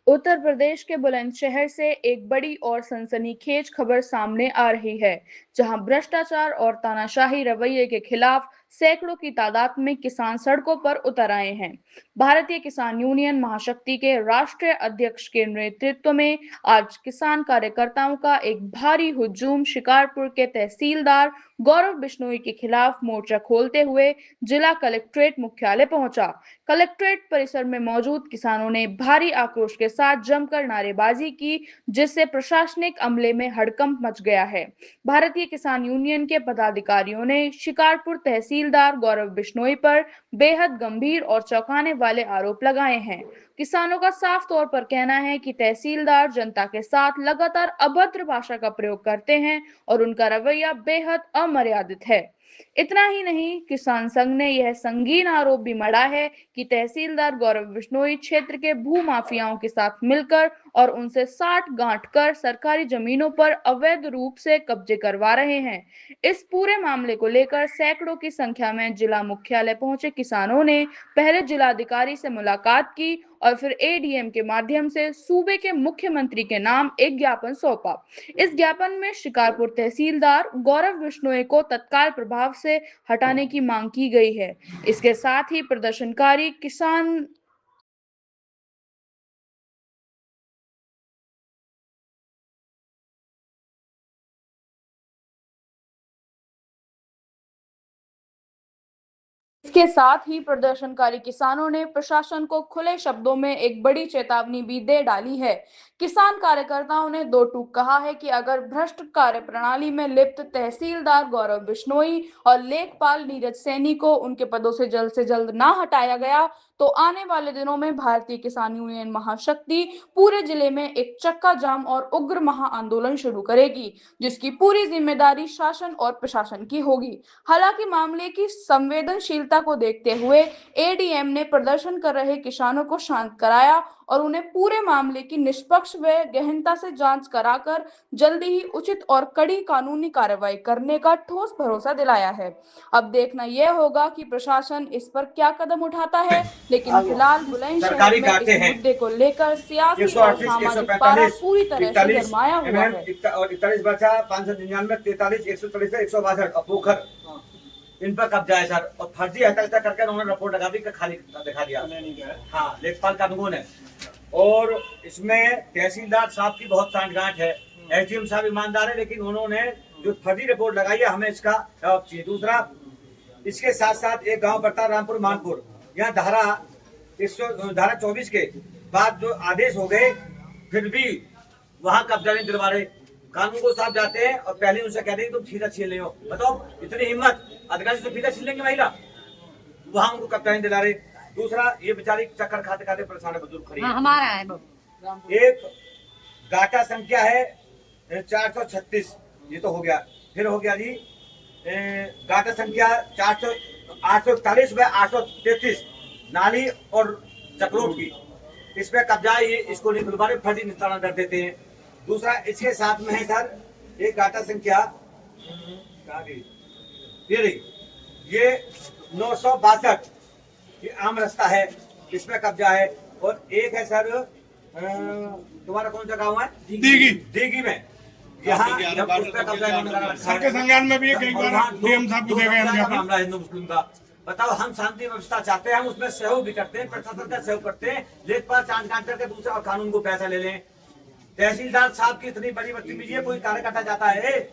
उत्तर प्रदेश के बुलंदशहर से एक बड़ी और सनसनीखेज खबर सामने आ रही है, जहां भ्रष्टाचार और तानाशाही रवैये के खिलाफ सैकड़ों की तादाद में किसान सड़कों पर उतर आए हैं। भारतीय किसान यूनियन महाशक्ति के राष्ट्रीय अध्यक्ष के नेतृत्व में आज किसान कार्यकर्ताओं का एक भारी हुजूम शिकारपुर के तहसीलदार गौरव बिश्नोई के खिलाफ मोर्चा खोलते हुए जिला कलेक्ट्रेट मुख्यालय पहुंचा। कलेक्ट्रेट परिसर में मौजूद किसानों ने भारी आक्रोश के साथ जमकर नारेबाजी की, जिससे प्रशासनिक अमले में हड़कंप मच गया है। भारतीय किसान यूनियन के पदाधिकारियों ने शिकारपुर तहसीलदार गौरव बिश्नोई पर बेहद गंभीर और चौंकाने वाले आरोप लगाए हैं। किसानों का साफ तौर पर कहना है कि तहसीलदार जनता के साथ लगातार अभद्र भाषा का प्रयोग करते हैं और उनका रवैया बेहद अमर्यादित है। इतना ही नहीं, किसान संघ ने यह संगीन आरोप भी मढ़ा है कि तहसीलदार गौरव बिश्नोई क्षेत्र के भू माफियाओं के साथ मिलकर और उनसे साठ गांठ कर सरकारी जमीनों पर अवैध रूप से कब्जे करवा रहे हैं। इस पूरे मामले को लेकर सैकड़ों की संख्या में जिला मुख्यालय पहुंचे किसानों ने पहले जिलाधिकारी से मुलाकात की और फिर एडीएम के माध्यम से सूबे के मुख्यमंत्री के नाम एक ज्ञापन सौंपा। इस ज्ञापन में शिकारपुर तहसीलदार गौरव बिश्नोई को तत्काल प्रभाव से हटाने की मांग की गई है। इसके साथ ही प्रदर्शनकारी किसान इसके साथ ही प्रदर्शनकारी किसानों ने प्रशासन को खुले शब्दों में एक बड़ी चेतावनी भी दे डाली है। किसान कार्यकर्ताओं ने दो टूक कहा है कि अगर भ्रष्ट कार्य प्रणाली में लिप्त तहसीलदार गौरव बिश्नोई और लेखपाल नीरज सैनी को उनके पदों से जल्द ना हटाया गया तो आने वाले दिनों में भारतीय किसान यूनियन महाशक्ति पूरे जिले में एक चक्का जाम और उग्र महा आंदोलन शुरू करेगी, जिसकी पूरी जिम्मेदारी शासन और प्रशासन की होगी। हालांकि मामले की संवेदनशीलता को देखते हुए एडीएम ने प्रदर्शन कर रहे किसानों को शांत कराया और उन्हें पूरे मामले की निष्पक्ष व गहनता से जांच कराकर जल्दी ही उचित और कड़ी कानूनी कार्रवाई करने का ठोस भरोसा दिलाया है। अब देखना यह होगा कि प्रशासन इस पर क्या कदम उठाता है, लेकिन फिलहाल बुलंदशहर में इस मुद्दे को लेकर सियासी और सामाजिक पारा पूरी तरह से गरमाया हुआ है। 41 बचा 599 43 143 162 पोखर इन पर कब्जा है सर, और फर्जी हत्या करके उन्होंने रिपोर्ट लगा दी, खाली दिखा दिया। हाँ, लेखपाल कानून है और इसमें तहसीलदार साहब की बहुत सांठगांठ है। एसडीएम साहब ईमानदार है, लेकिन उन्होंने जो फर्जी रिपोर्ट लगाई है हमें इसका जवाब चाहिए। दूसरा, इसके साथ साथ एक गांव पड़ता है रामपुर मानपुर, यहाँ धारा 24 के बाद जो आदेश हो गए फिर भी वहां कब्जा नहीं दिलवा रहे। कानून को साथ जाते हैं और पहले उनसे कहते हैं तुम फीता छीन ले हो। बताओ, इतनी हिम्मत अधिकारी से फीता छीन लेंगे महिला, वहां उनको कब्जा नहीं दिला रहे। दूसरा, ये बेचारी चक्कर खाते खाते परेशान है, बुजुर्ग खड़ी है। हमारा है एक गाटा संख्या है 436, ये तो हो गया। फिर हो गया जी गाटा संख्या 841 व 833 नाली और चक्रोट की, इस पे कब्जा इसको नहीं दिलवा रहे, फर्जी निस्तारण कर देते हैं। दूसरा, इसके साथ में है सर एक गाटा संख्या ये 962, ये आम रास्ता है, इसमें कब्जा है। और एक है सर तुम्हारा कौन सा गांव है? दीगी में, यहाँ उस पे कब्जा सबके संज्ञान में भी डीएम साहब को दे गए मामला हिंदू मुस्लिम का। बताओ, हम शांति व्यवस्था चाहते हैं, हम उसमें सहयोग भी करते हैं, प्रशासन का सहयोग करते हैं, लेखपाल चांद काट करके दूसरा और कानून को पैसा ले लें। तहसीलदार साहब की इतनी बड़ी बदतमीजी है, कोई कार्यकर्ता जाता है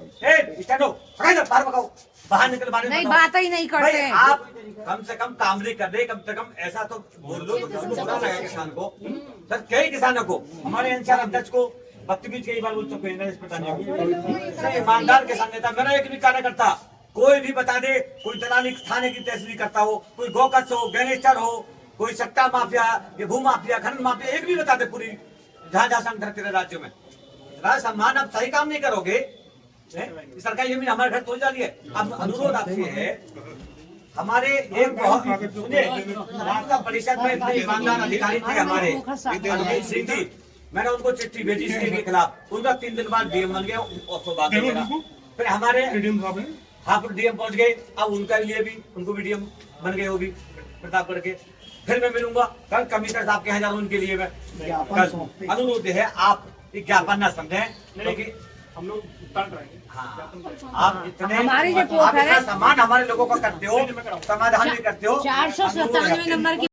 बाहर निकल, नहीं बात ही नहीं करते। आप कम से कम कामली कर दे, कम से कम ऐसा तो बोल लो तो किसी को बुरा लगे किसान को। सर, कई किसानों को, हमारे अंचल अध्यक्ष को बदतमीज कई बार बोल चुके हैं। ईमानदार किसान नेता, मेरा एक भी कार्यकर्ता कोई भी बता दे, कोई दलाली थाने की तहसील करता हो, कोई गोकस हो, गैंगस्टर हो, कोई सट्टा माफिया, ये भू माफिया, खनन माफिया, एक भी बता दे पूरी जहाँ संगठन तेरे राज्य में। सम्मान, आप सही काम नहीं करोगे, सरकारी जमीन हमारे घर थोड़ी जा रही है। अब अनुरोध आपसे है, हमारे एक बहुत सुनिए, वार्ता परिषद में इतने ईमानदार अधिकारी थे हमारे सिंह जी, मैंने उनको चिट्ठी भेजी इसके खिलाफ, उनका 3 दिन बाद डीएम बन गया और फिर हमारे हाँ डीएम पहुंच गए, अब उनका लिए भी उनको भी डीएम बन गए वो भी। प्रतापगढ़ के। फिर मैं मिलूंगा कल कमिश्नर साहब के यहाँ जाऊँ उनके लिए मैं कल अनुरोध है आप ज्ञापन न समझें, क्योंकि हम लोग भुगतान कराएंगे। हाँ, आप इतना सम्मान हमारे लोगों का करते हो, समाधान भी करते हो। 497 नंबर की